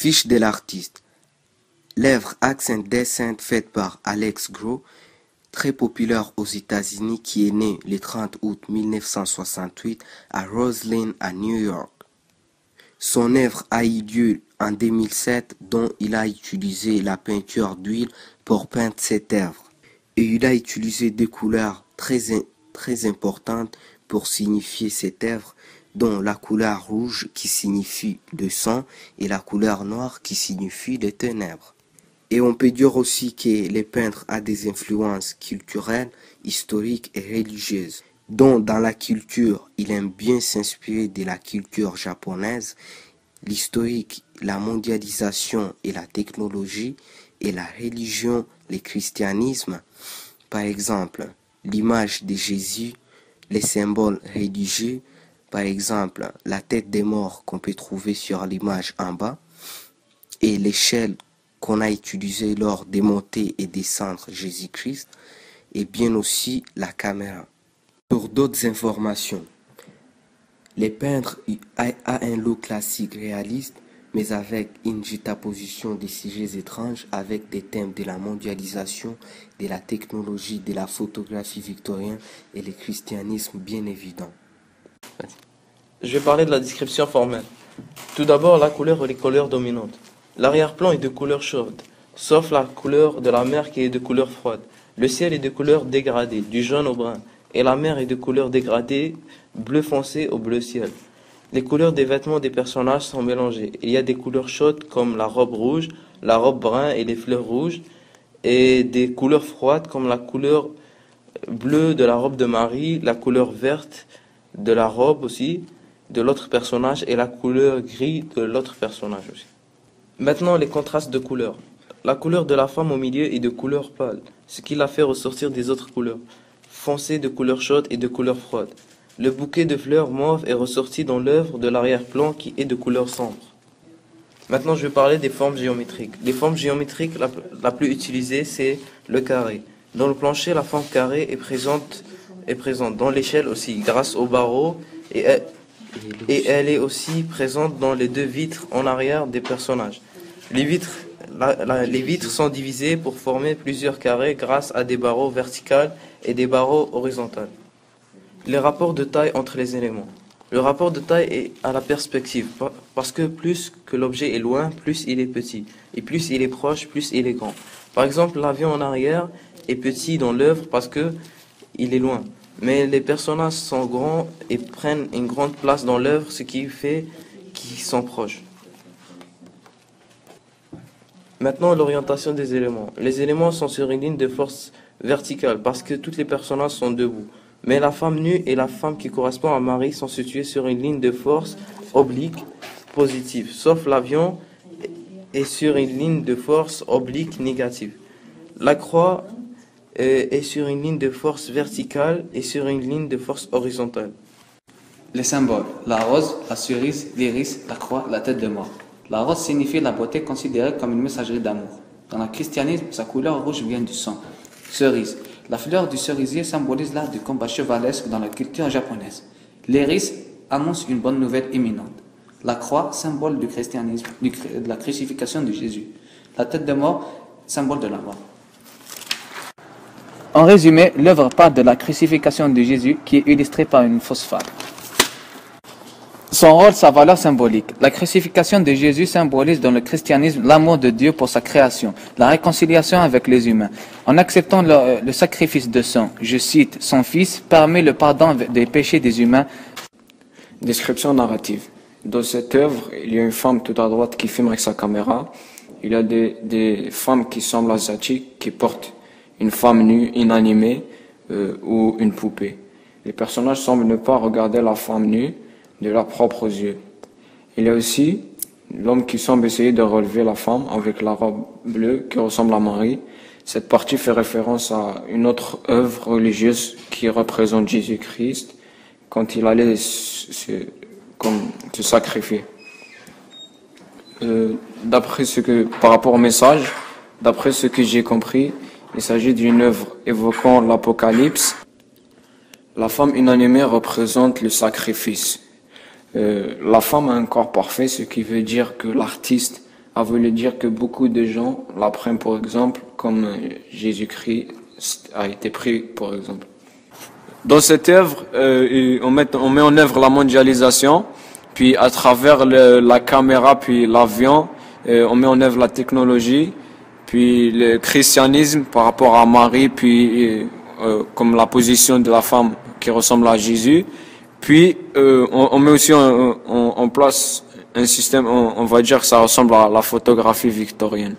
Fiche de l'artiste. L'œuvre Accent Descent faite par Alex Groh, très populaire aux États-Unis, qui est né le 30 août 1968 à Roslyn, à New York. Son œuvre a eu lieu en 2007, dont il a utilisé la peinture d'huile pour peindre cette œuvre. Et il a utilisé des couleurs très importantes pour signifier cette œuvre, dont la couleur rouge qui signifie le sang et la couleur noire qui signifie les ténèbres. Et on peut dire aussi que le peintre a des influences culturelles, historiques et religieuses. Donc dans la culture, il aime bien s'inspirer de la culture japonaise, l'historique, la mondialisation et la technologie, et la religion, le christianisme. Par exemple, l'image de Jésus, les symboles religieux, par exemple la tête des morts qu'on peut trouver sur l'image en bas, et l'échelle qu'on a utilisée lors des montées et descentes Jésus-Christ, et bien aussi la caméra. Pour d'autres informations, le peintre a un look classique réaliste, mais avec une juxtaposition des sujets étranges avec des thèmes de la mondialisation, de la technologie, de la photographie victorienne et le christianisme bien évident. Je vais parler de la description formelle. Tout d'abord, la couleur et les couleurs dominantes. L'arrière-plan est de couleur chaude, sauf la couleur de la mer qui est de couleur froide. Le ciel est de couleur dégradée, du jaune au brun, et la mer est de couleur dégradée, bleu foncé au bleu ciel. Les couleurs des vêtements des personnages sont mélangées. Il y a des couleurs chaudes comme la robe rouge, la robe brun et les fleurs rouges, et des couleurs froides comme la couleur bleue de la robe de Marie, la couleur verte de la robe aussi de l'autre personnage et la couleur gris de l'autre personnage aussi. Maintenant, les contrastes de couleurs. La couleur de la femme au milieu est de couleur pâle, ce qui la fait ressortir des autres couleurs, foncées de couleur chaude et de couleur froide. Le bouquet de fleurs mauves est ressorti dans l'œuvre de l'arrière-plan qui est de couleur sombre. Maintenant, je vais parler des formes géométriques. Les formes géométriques la plus utilisée, c'est le carré. Dans le plancher, la forme carrée est présente dans l'échelle aussi, grâce aux barreaux, et elle est aussi présente dans les deux vitres en arrière des personnages. Les vitres sont divisées pour former plusieurs carrés grâce à des barreaux verticaux et des barreaux horizontaux. Les rapports de taille entre les éléments. Le rapport de taille est à la perspective, parce que plus que l'objet est loin, plus il est petit, et plus il est proche, plus il est grand. Par exemple, l'avion en arrière est petit dans l'œuvre parce que il est loin, mais les personnages sont grands et prennent une grande place dans l'œuvre, ce qui fait qu'ils sont proches. Maintenant, l'orientation des éléments. Les éléments sont sur une ligne de force verticale parce que tous les personnages sont debout. Mais la femme nue et la femme qui correspond à Marie sont situées sur une ligne de force oblique positive, sauf l'avion est sur une ligne de force oblique négative. La croix est sur une ligne de force verticale et sur une ligne de force horizontale. Les symboles. La rose, la cerise, l'iris, la croix, la tête de mort. La rose signifie la beauté considérée comme une messagerie d'amour. Dans le christianisme, sa couleur rouge vient du sang. Cerise. La fleur du cerisier symbolise l'art du combat chevaleresque dans la culture japonaise. L'iris annonce une bonne nouvelle imminente. La croix, symbole du christianisme, de la crucifixion de Jésus. La tête de mort, symbole de la mort. En résumé, l'œuvre part de la crucifixion de Jésus qui est illustrée par une fausse femme. Son rôle, sa valeur symbolique. La crucifixion de Jésus symbolise dans le christianisme l'amour de Dieu pour sa création, la réconciliation avec les humains. En acceptant le sacrifice de son, je cite, son Fils permet le pardon des péchés des humains. Description narrative. Dans cette œuvre, il y a une femme tout à droite qui filme avec sa caméra. Il y a des femmes qui semblent asiatiques qui portent une femme nue, inanimée ou une poupée. Les personnages semblent ne pas regarder la femme nue de leurs propres yeux. Il y a aussi l'homme qui semble essayer de relever la femme avec la robe bleue qui ressemble à Marie. Cette partie fait référence à une autre œuvre religieuse qui représente Jésus-Christ quand il allait se sacrifier. Par rapport au message, d'après ce que j'ai compris, il s'agit d'une œuvre évoquant l'Apocalypse. La femme inanimée représente le sacrifice. La femme a un corps parfait, ce qui veut dire que l'artiste a voulu dire que beaucoup de gens la prennent pour exemple, comme Jésus-Christ a été pris pour exemple. Dans cette œuvre, on met en œuvre la mondialisation, puis à travers la caméra, puis l'avion, on met en œuvre la technologie, puis le christianisme par rapport à Marie, puis comme la position de la femme qui ressemble à Jésus. Puis on met aussi en place un système, on va dire que ça ressemble à la photographie victorienne.